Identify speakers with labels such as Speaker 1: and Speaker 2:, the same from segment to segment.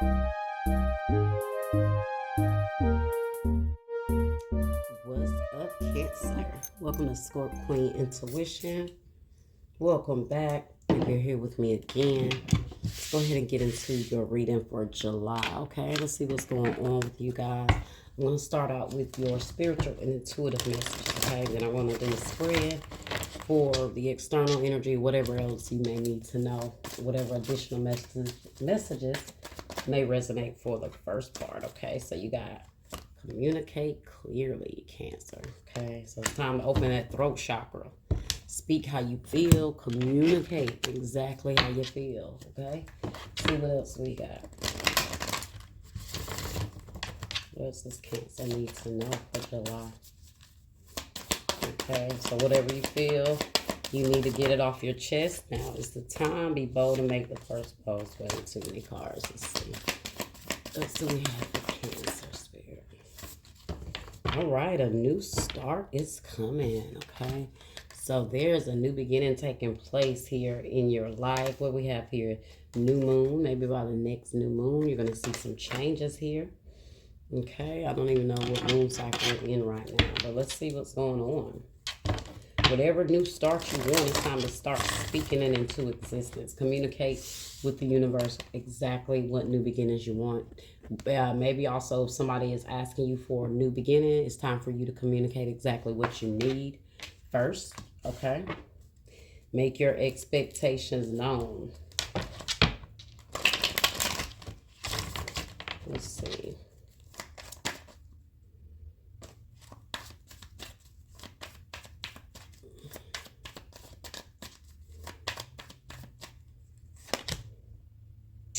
Speaker 1: What's up, Cancer? Welcome to Scorp Queen Intuition. Welcome back. If you're here with me again, let's go ahead and get into your reading for July. Okay, let's see what's going on with you guys. I'm going to start out with your spiritual and intuitive messages. Okay, then I'm going to do a spread for the external energy, whatever else you may need to know, whatever additional messages may resonate for the first part. Okay, so you got communicate clearly, Cancer. Okay, so it's time to open that throat chakra. Speak how you feel. Communicate exactly how you feel. Okay, see what else we got. What else does Cancer need to know for July? Okay, so whatever you feel, you need to get it off your chest. Now is the time. Be bold and make the first post. Way too many cards. Let's see. What do we have for Cancer spirit? All right, a new start is coming. Okay, so there's a new beginning taking place here in your life. What we have here, new moon. Maybe by the next new moon, you're gonna see some changes here. Okay, I don't even know what moon cycle we're in right now, but let's see what's going on. Whatever new start you want, it's time to start speaking it into existence. Communicate with the universe exactly what new beginnings you want. Maybe also if somebody is asking you for a new beginning, it's time for you to communicate exactly what you need first. Okay, make your expectations known. Let's see.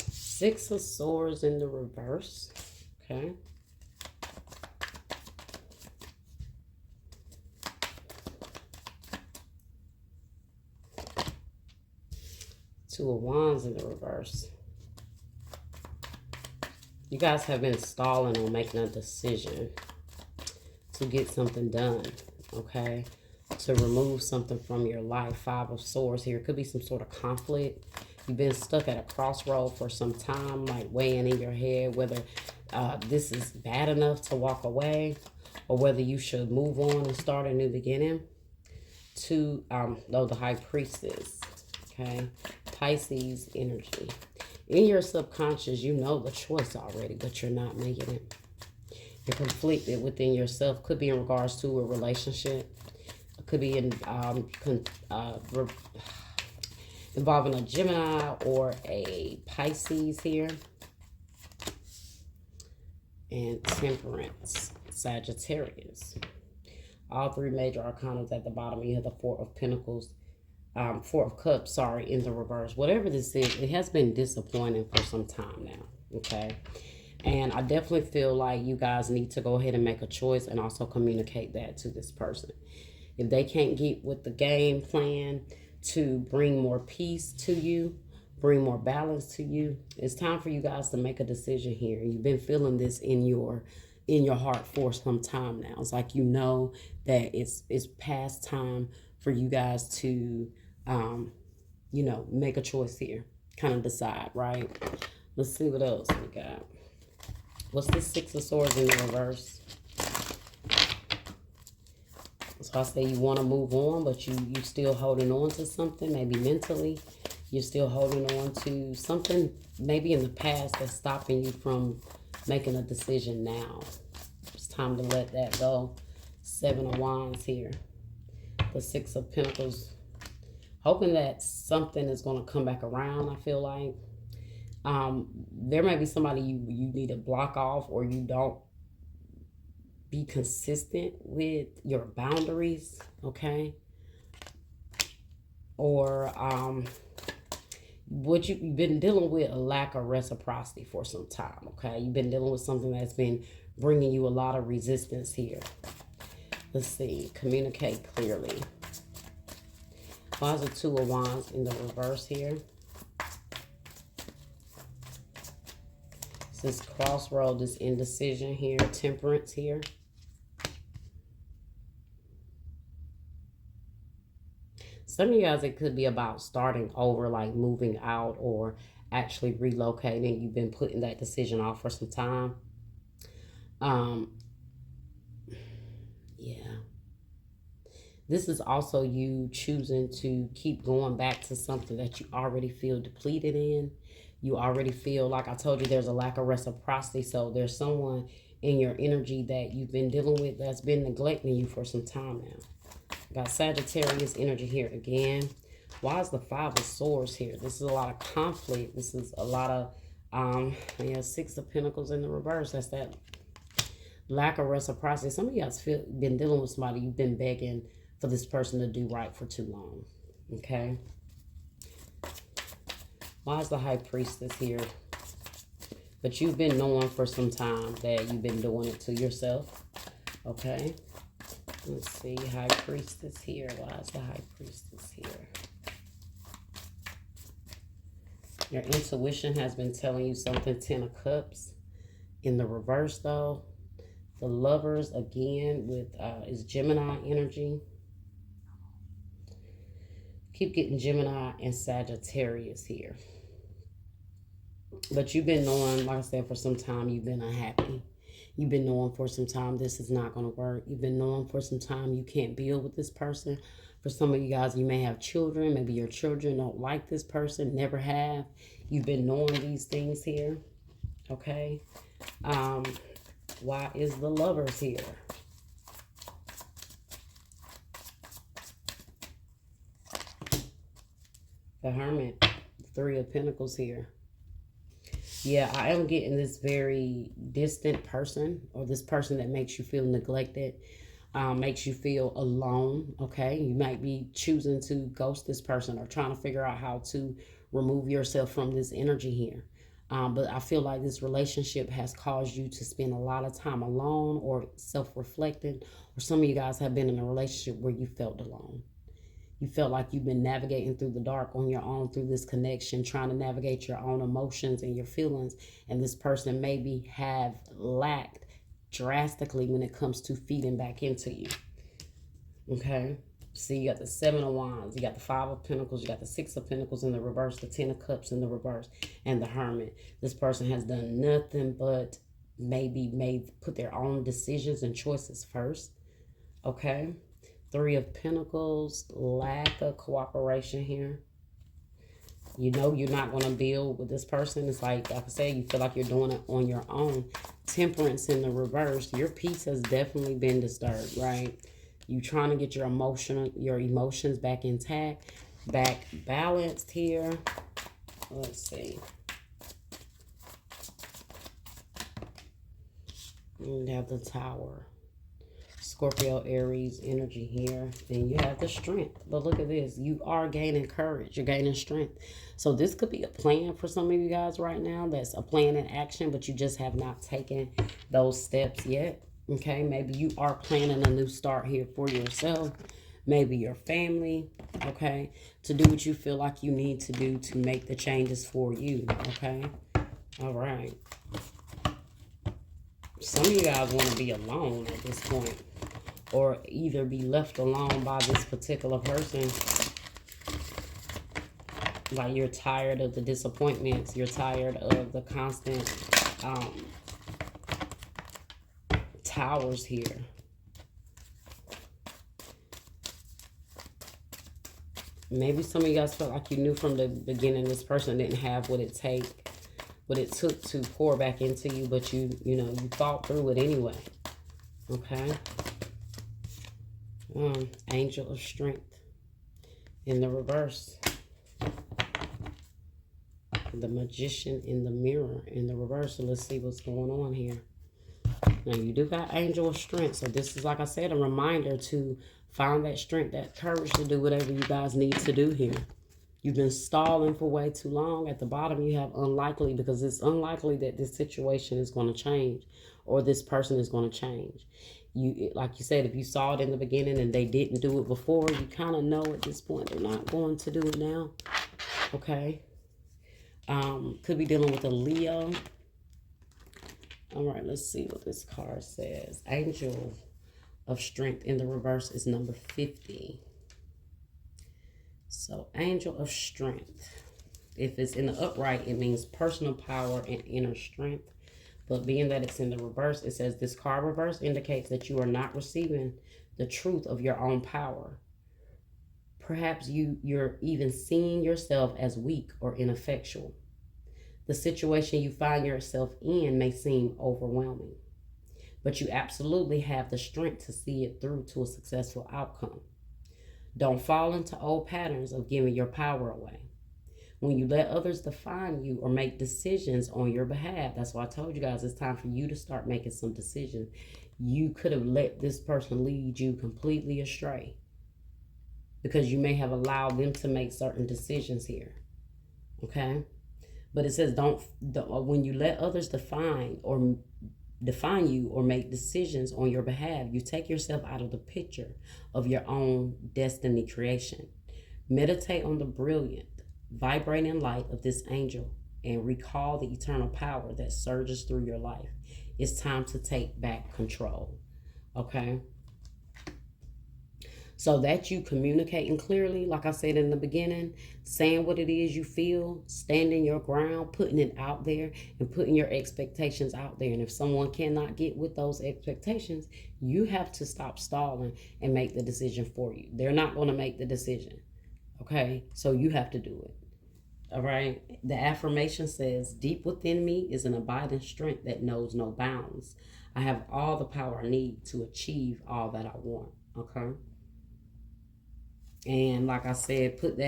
Speaker 1: Six of Swords in the reverse. Okay. Two of Wands in the reverse. You guys have been stalling on making a decision to get something done, okay? To remove something from your life. Five of Swords here. Could be some sort of conflict. You've been stuck at a crossroad for some time, like weighing in your head whether this is bad enough to walk away or whether you should move on and start a new beginning. The High Priestess, okay? Pisces energy. In your subconscious, you know the choice already, but you're not making it. You're conflicted within yourself. Could be in regards to a relationship. Could be in involving a Gemini or a Pisces here. And Temperance, Sagittarius. All three major arcana at the bottom. You have the Four of Pentacles, Four of Cups, sorry, in the reverse. Whatever this is, it has been disappointing for some time now, okay? And I definitely feel like you guys need to go ahead and make a choice and also communicate that to this person. If they can't get with the game plan to bring more peace to you, bring more balance to you, it's time for you guys to make a decision here. You've been feeling this in your heart for some time now. It's like you know that it's past time for you guys to make a choice here. Kind of decide, right? Let's see what else we got. What's this Six of Swords in the reverse? So I say you want to move on, but you still holding on to something, maybe mentally. You're still holding on to something maybe in the past that's stopping you from making a decision now. It's time to let that go. Seven of Wands here. The Six of Pentacles. Hoping that something is going to come back around, I feel like. There may be somebody you need to block off, or you don't be consistent with your boundaries, okay? Or what you've been dealing with a lack of reciprocity for some time, okay? You've been dealing with something that's been bringing you a lot of resistance here. Let's see, communicate clearly. Why is the Two of Wands in the reverse here? This crossroad, this indecision here, Temperance here. Some of you guys, it could be about starting over, like moving out or actually relocating. You've been putting that decision off for some time. Um, yeah. This is also you choosing to keep going back to something that you already feel depleted in. You already feel, like I told you, there's a lack of reciprocity. So there's someone in your energy that you've been dealing with that's been neglecting you for some time now. Got Sagittarius energy here again. Why is the Five of Swords here? This is a lot of conflict. This is a lot of, Six of Pentacles in the reverse. That's that lack of reciprocity. Some of you guys been dealing with somebody you've been begging for this person to do right for too long. Okay. Why is the High Priestess here? But you've been knowing for some time that you've been doing it to yourself. Okay. Let's see. High Priestess here. Why is the High Priestess here? Your intuition has been telling you something. 10 of Cups. In the reverse, though, the Lovers, again, with is Gemini energy. Keep getting Gemini and Sagittarius here. But you've been knowing, like I said, for some time, you've been unhappy. You've been knowing for some time this is not going to work. You've been knowing for some time you can't build with this person. For some of you guys, you may have children. Maybe your children don't like this person, never have. You've been knowing these things here. Okay. Why is the Lovers here? The Hermit. 3 of Pentacles here. Yeah, I am getting this very distant person, or this person that makes you feel neglected, makes you feel alone, okay? You might be choosing to ghost this person or trying to figure out how to remove yourself from this energy here. But I feel like this relationship has caused you to spend a lot of time alone or self-reflecting, or some of you guys have been in a relationship where you felt alone. You felt like you've been navigating through the dark on your own through this connection, trying to navigate your own emotions and your feelings. And this person maybe have lacked drastically when it comes to feeding back into you. Okay. See, you got the 7 of Wands, you got the 5 of Pentacles, you got the 6 of Pentacles in the reverse, the 10 of Cups in the reverse, and the Hermit. This person has done nothing but maybe put their own decisions and choices first. Okay. 3 of Pentacles, lack of cooperation here. You know you're not going to build with this person. It's like I said, you feel like you're doing it on your own. Temperance in the reverse. Your peace has definitely been disturbed, right? You trying to get your emotions back intact, back balanced here. Let's see. You have the Tower. Scorpio, Aries energy here. Then you have the Strength. But look at this. You are gaining courage. You're gaining strength. So this could be a plan for some of you guys right now. That's a plan in action, but you just have not taken those steps yet. Okay. Maybe you are planning a new start here for yourself. Maybe your family. Okay. To do what you feel like you need to do to make the changes for you. Okay. All right. Some of you guys want to be alone at this point, or either be left alone by this particular person. Like you're tired of the disappointments. You're tired of the constant towers here. Maybe some of you guys felt like you knew from the beginning this person didn't have what it took to pour back into you, but you thought through it anyway. Okay. Angel of Strength in the reverse. The Magician in the Mirror in the reverse. So let's see what's going on here. Now you do got Angel of Strength. So this is, like I said, a reminder to find that strength, that courage to do whatever you guys need to do here. You've been stalling for way too long. At the bottom, you have unlikely, because it's unlikely that this situation is going to change or this person is going to change. Like you said, if you saw it in the beginning and they didn't do it before, you kind of know at this point they're not going to do it now. Okay. Could be dealing with a Leo. All right, let's see what this card says. Angel of Strength in the reverse is number 50. So, Angel of Strength. If it's in the upright, it means personal power and inner strength. But being that it's in the reverse, it says this card reverse indicates that you are not receiving the truth of your own power. Perhaps you're even seeing yourself as weak or ineffectual. The situation you find yourself in may seem overwhelming, but you absolutely have the strength to see it through to a successful outcome. Don't fall into old patterns of giving your power away. When you let others define you or make decisions on your behalf, that's why I told you guys it's time for you to start making some decisions. You could have let this person lead you completely astray because you may have allowed them to make certain decisions here. Okay? But it says don't when you let others define you or make decisions on your behalf, you take yourself out of the picture of your own destiny creation. Meditate on the brilliant, vibrating light of this angel and recall the eternal power that surges through your life. It's time to take back control. Okay? So that you communicating clearly, like I said in the beginning, saying what it is you feel, standing your ground, putting it out there, and putting your expectations out there. And if someone cannot get with those expectations, you have to stop stalling and make the decision for you. They're not going to make the decision. Okay? So you have to do it. All right? The affirmation says, deep within me is an abiding strength that knows no bounds. I have all the power I need to achieve all that I want. Okay? And like I said, put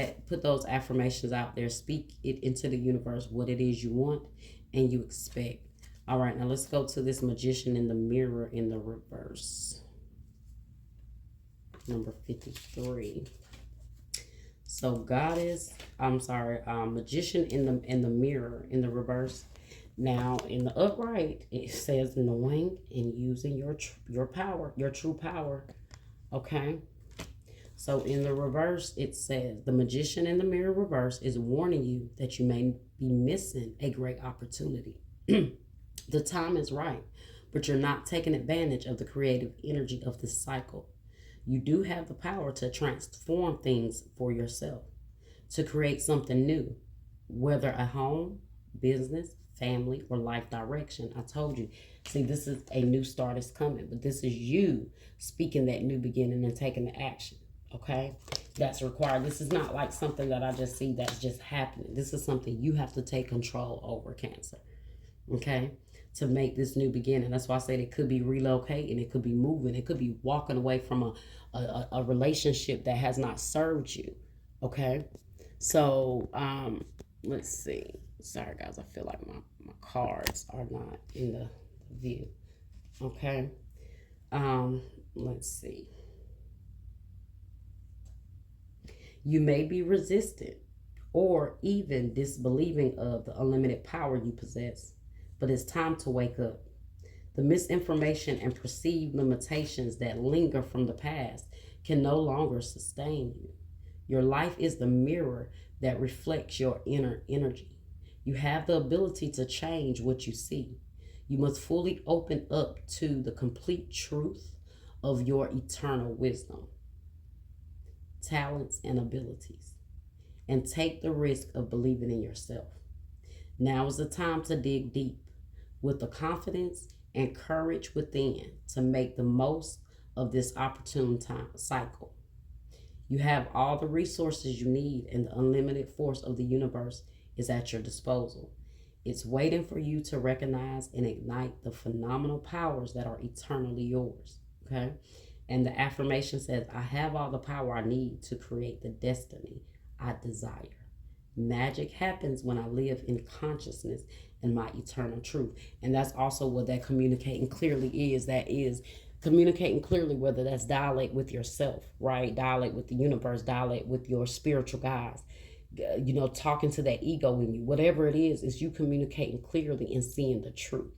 Speaker 1: those affirmations out there. Speak it into the universe, what it is you want and you expect. All right, now let's go to this Magician in the Mirror in the reverse. Number 53. So Magician in the Mirror in the reverse. Now in the upright, it says knowing and using your power, your true power. Okay. So in the reverse, it says, the Magician in the Mirror reverse is warning you that you may be missing a great opportunity. The time is right, but you're not taking advantage of the creative energy of this cycle. You do have the power to transform things for yourself, to create something new, whether a home, business, family, or life direction. I told you, see, this is a new start is coming, but this is you speaking that new beginning and taking the action. Okay, that's required. This is not like something that I just see that's just happening. This is something you have to take control over, Cancer. Okay, to make this new beginning. That's why I said it could be relocating, it could be moving, it could be walking away from a relationship that has not served you. Okay, so let's see. Sorry guys, I feel like my cards are not in the view. Okay, let's see. You may be resistant or even disbelieving of the unlimited power you possess, but it's time to wake up. The misinformation and perceived limitations that linger from the past can no longer sustain you. Your life is the mirror that reflects your inner energy. You have the ability to change what you see. You must fully open up to the complete truth of your eternal wisdom, talents, and abilities, and take the risk of believing in yourself. Now is the time to dig deep with the confidence and courage within to make the most of this opportune time cycle. You have all the resources you need, and the unlimited force of the universe is at your disposal. It's waiting for you to recognize and ignite the phenomenal powers that are eternally yours. Okay? And the affirmation says, I have all the power I need to create the destiny I desire. Magic happens when I live in consciousness and my eternal truth. And that's also what that communicating clearly is. That is communicating clearly, whether that's dialect with yourself, right? Dialect with the universe, dialect with your spiritual guides, talking to that ego in you. Whatever it is you communicating clearly and seeing the truth.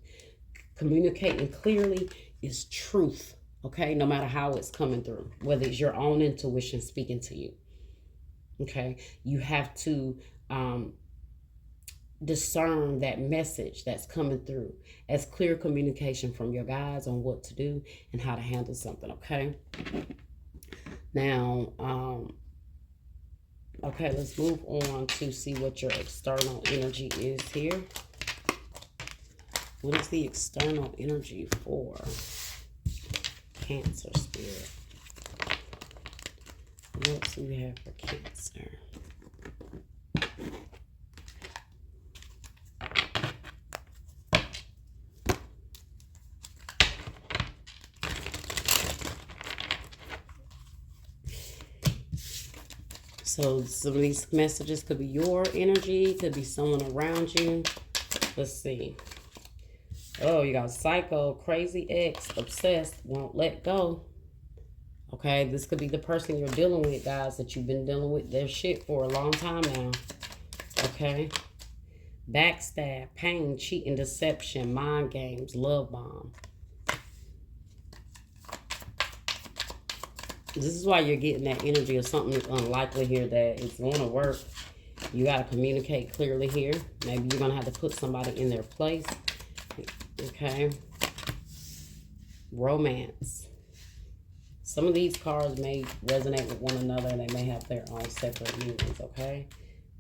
Speaker 1: Communicating clearly is truth. Okay, no matter how it's coming through, whether it's your own intuition speaking to you. Okay, you have to discern that message that's coming through as clear communication from your guides on what to do and how to handle something. Okay, now Okay, let's move on to see what your external energy is here. What is the external energy for Cancer spirit? What else do we have for Cancer? So some of these messages could be your energy, could be someone around you. Let's see. Oh, you got psycho, crazy ex, obsessed, won't let go. Okay, this could be the person you're dealing with, guys, that you've been dealing with their shit for a long time now. Okay. Backstab, pain, cheating, deception, mind games, love bomb. This is why you're getting that energy of something unlikely here that it's going to work. You got to communicate clearly here. Maybe you're going to have to put somebody in their place. Okay. Romance. Some of these cards may resonate with one another and they may have their own separate meanings. Okay.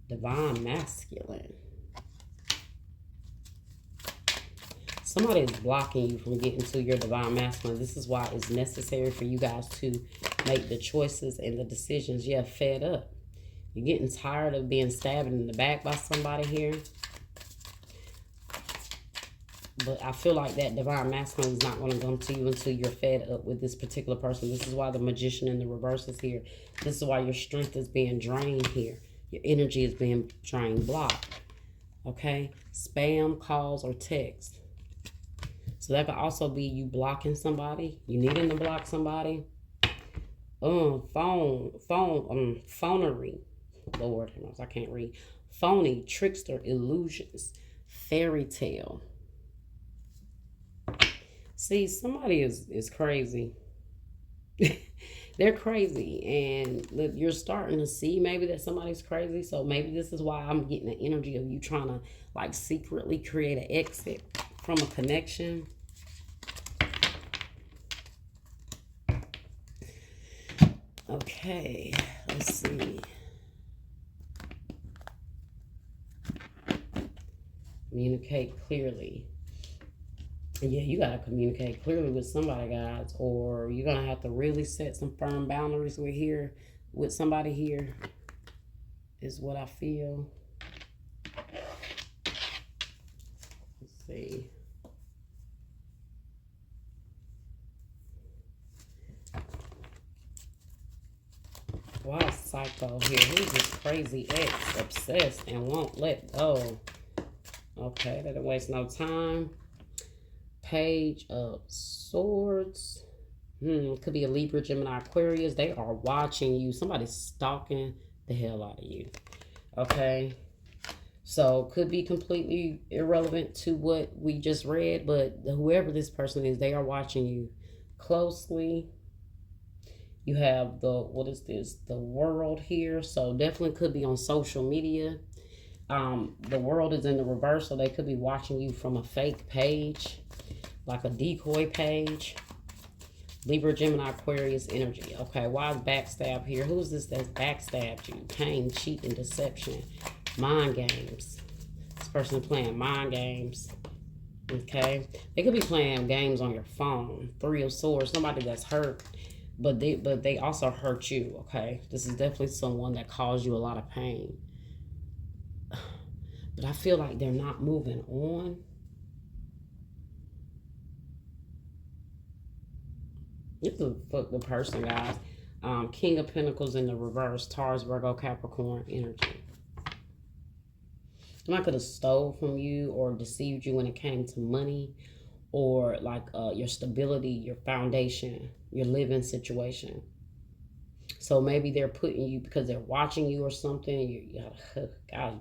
Speaker 1: Divine masculine. Somebody is blocking you from getting to your divine masculine. This is why it's necessary for you guys to make the choices and the decisions. You're fed up. You're getting tired of being stabbed in the back by somebody here. But I feel like that divine masculine is not going to come to you until you're fed up with this particular person. This is why the magician in the reverse is here. This is why your strength is being drained here. Your energy is being drained, blocked. Okay? Spam, calls, or text. So that could also be you blocking somebody. You needing to block somebody. Phonery. Lord, I can't read. Phony, trickster, illusions, fairy tale. See, somebody is crazy. They're crazy. And look, you're starting to see maybe that somebody's crazy. So maybe this is why I'm getting the energy of you trying to like secretly create an exit from a connection. Okay, let's see. Communicate clearly. Yeah, you got to communicate clearly with somebody, guys, or you're going to have to really set some firm boundaries with somebody here, is what I feel. Let's see. Wow, psycho here. Who's this crazy ex, obsessed, and won't let go? Okay, that didn't waste no time. Page of Swords. Could be a Libra, Gemini, Aquarius. They are watching you. Somebody's stalking the hell out of you. Okay. So, could be completely irrelevant to what we just read, but whoever this person is, they are watching you closely. You have what is this? The World here. So, definitely could be on social media. The World is in the reverse, so they could be watching you from a fake page, like a decoy page. Libra, Gemini, Aquarius energy. Okay, why is backstab here? Who's this that's backstabbed you? Pain, cheating, deception, mind games. This person playing mind games. Okay, they could be playing games on your phone. Three of Swords. Somebody that's hurt, but they also hurt you. Okay, this is definitely someone that caused you a lot of pain. But I feel like they're not moving on. This is the person, guys. King of Pentacles in the reverse. Taurus, Virgo, Capricorn energy. Somebody could have stole from you or deceived you when it came to money or like your stability, your foundation, your living situation. So maybe they're putting you because they're watching you or something. You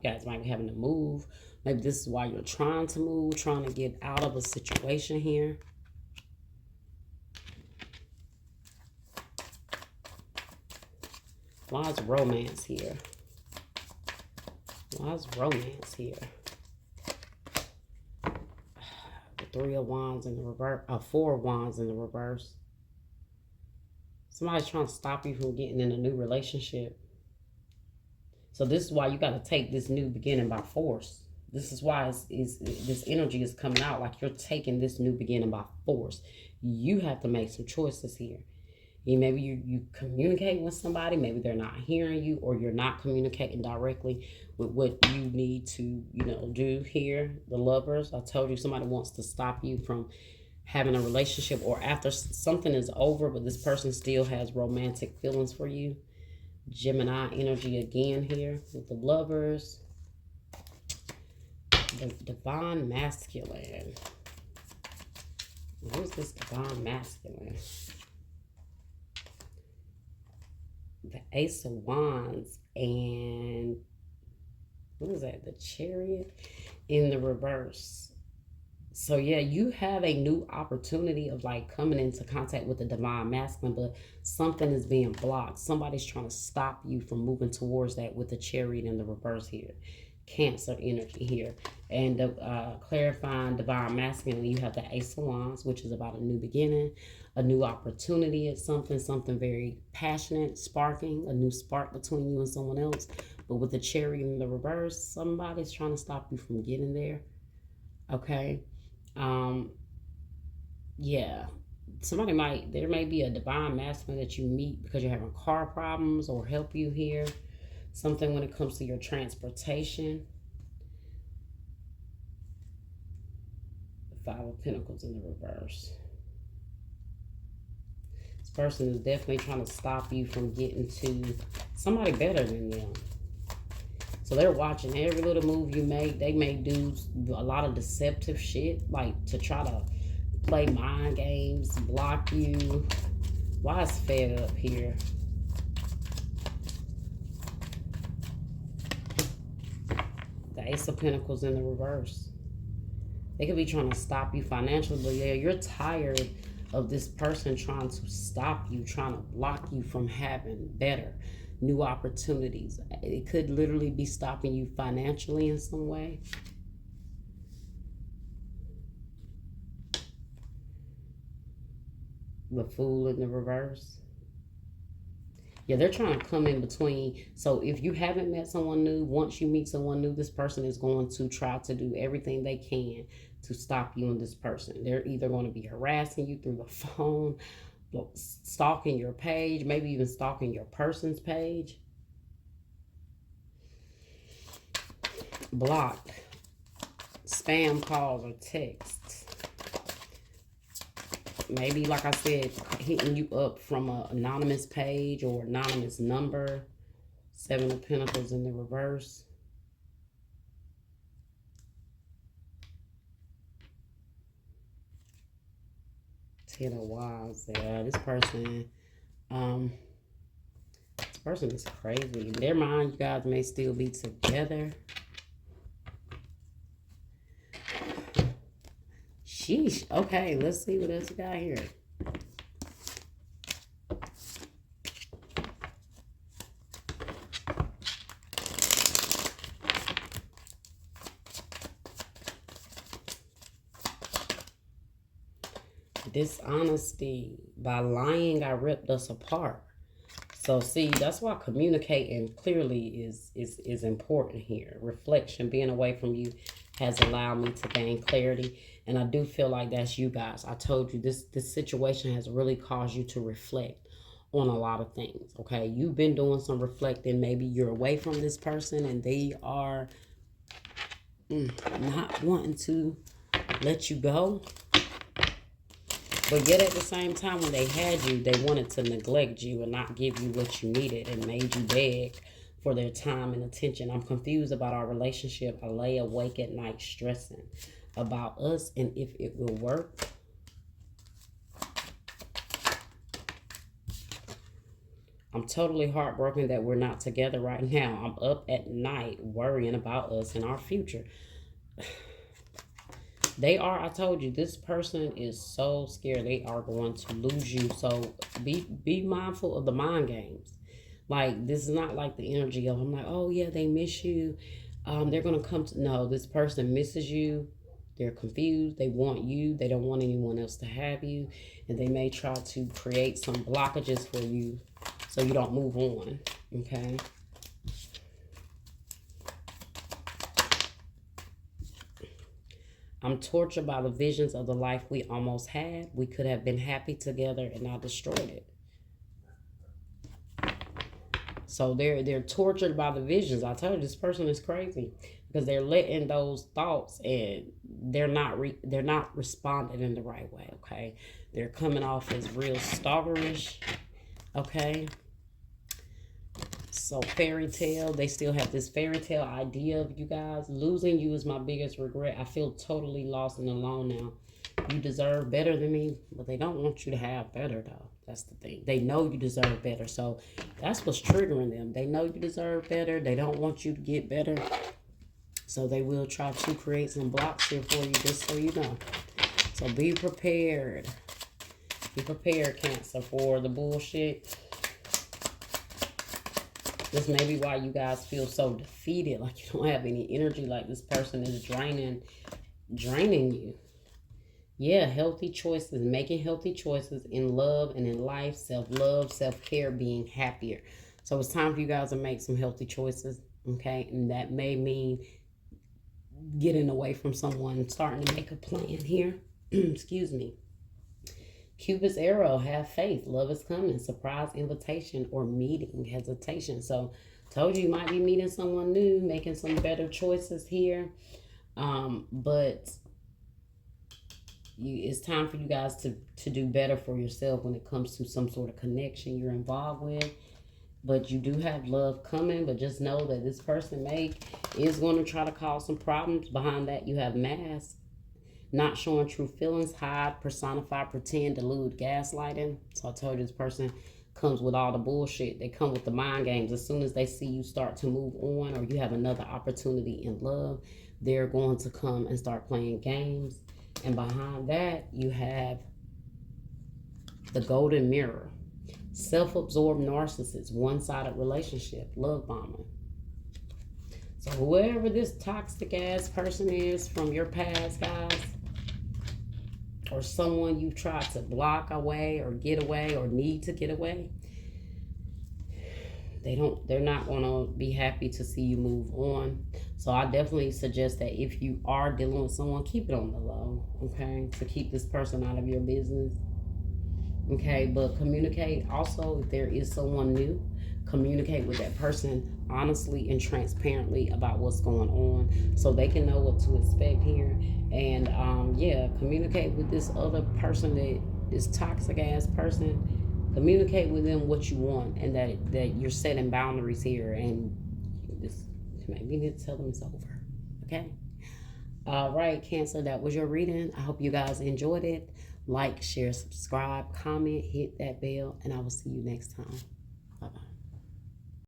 Speaker 1: guys might be having to move. Maybe this is why you're trying to move, trying to get out of a situation here. Why is romance here? Why is romance here? The Three of Wands in the reverse. Four of Wands in the reverse. Somebody's trying to stop you from getting in a new relationship. So this is why you got to take this new beginning by force. This is why this energy is coming out like you're taking this new beginning by force. You have to make some choices here. Maybe you communicate with somebody, maybe they're not hearing you, or you're not communicating directly with what you need to, do here. The lovers, I told you somebody wants to stop you from having a relationship, or after something is over, but this person still has romantic feelings for you. Gemini energy again here with the lovers. The divine masculine. What is this divine masculine? The Ace of Wands and what is that? The Chariot in the reverse. So yeah, you have a new opportunity of like coming into contact with the divine masculine, but something is being blocked. Somebody's trying to stop you from moving towards that with the Chariot in the reverse here. Cancer energy here. And the clarifying divine masculine, you have the Ace of Wands, which is about a new beginning, a new opportunity at something very passionate, sparking, a new spark between you and someone else. But with the Chariot in the reverse, somebody's trying to stop you from getting there. Okay. Yeah. There may be a divine masculine that you meet because you're having car problems or help you here. Something when it comes to your transportation. The Five of Pentacles in the reverse. This person is definitely trying to stop you from getting to somebody better than them. So they're watching every little move you make. They may do a lot of deceptive shit, like to try to play mind games, block you. Why is fed up here? The Ace of Pentacles in the reverse. They could be trying to stop you financially, but yeah, you're tired of this person trying to stop you, trying to block you from having better, new opportunities. It could literally be stopping you financially in some way. The Fool in the reverse. Yeah, they're trying to come in between. So if you haven't met someone new, once you meet someone new, this person is going to try to do everything they can to stop you and this person. They're either going to be harassing you through the phone, stalking your page, maybe even stalking your person's page. Block, spam calls or texts. Maybe, like I said, hitting you up from an anonymous page or anonymous number. Seven of Pentacles in the reverse. Ten of Wands there. This person is crazy. In their mind, you guys may still be together. Sheesh. Okay, let's see what else we got here. Dishonesty. By lying, I ripped us apart. So see, that's why communicating clearly is important here. Reflection, being away from you has allowed me to gain clarity. And I do feel like that's you guys. I told you this situation has really caused you to reflect on a lot of things. Okay, you've been doing some reflecting. Maybe you're away from this person and they are not wanting to let you go. But yet at the same time, when they had you, they wanted to neglect you and not give you what you needed and made you beg for their time and attention. I'm confused about our relationship. I lay awake at night stressing about us and if it will work. I'm totally heartbroken that we're not together right now. I'm up at night worrying about us and our future. I told you, this person is so scared they are going to lose you. So be mindful of the mind games. Like, this is not like the energy of, I'm like, oh yeah, they miss you. They're going to come to, no, this person misses you. They're confused. They want you. They don't want anyone else to have you. And they may try to create some blockages for you so you don't move on. Okay. I'm tortured by the visions of the life we almost had. We could have been happy together and I destroyed it. So they're tortured by the visions. I tell you, this person is crazy because they're letting those thoughts and they're not responding in the right way. Okay, they're coming off as real stalkerish. Okay. So fairy tale, they still have this fairy tale idea of you guys. Losing you is my biggest regret. I feel totally lost and alone now. You deserve better than me, but they don't want you to have better though. That's the thing. They know you deserve better. So that's what's triggering them. They know you deserve better. They don't want you to get better. So they will try to create some blocks here for you, just so you know. So be prepared. Be prepared, Cancer, for the bullshit. This may be why you guys feel so defeated, like you don't have any energy, like this person is draining you. Yeah, healthy choices, making healthy choices in love and in life, self-love, self-care, being happier. So it's time for you guys to make some healthy choices, okay? And that may mean getting away from someone, starting to make a plan here. Excuse me. Cupid's arrow, have faith, love is coming, surprise invitation or meeting, hesitation. So told you might be meeting someone new, making some better choices here. But it's time for you guys to do better for yourself when it comes to some sort of connection you're involved with. But you do have love coming, but just know that this person is going to try to cause some problems. Behind that, you have mask. Not showing true feelings, hide, personify, pretend, delude, gaslighting. So I told you this person comes with all the bullshit. They come with the mind games. As soon as they see you start to move on or you have another opportunity in love, they're going to come and start playing games. And behind that, you have the golden mirror. Self-absorbed narcissist, one-sided relationship, love bombing. So whoever this toxic ass person is from your past, guys, or someone you've tried to block away or get away or need to get away, they're not going to be happy to see you move on. So I definitely suggest that if you are dealing with someone, keep it on the low, okay, to keep this person out of your business. Okay, but communicate also. If there is someone new, communicate with that person honestly and transparently about what's going on so they can know what to expect here. And yeah, communicate with this other person, this toxic ass person. Communicate with them what you want and that you're setting boundaries here, and this maybe need to tell them it's over. Okay. All right, Cancer, that was your reading. I hope you guys enjoyed it. Like, share, subscribe, comment, hit that bell, and I will see you next time.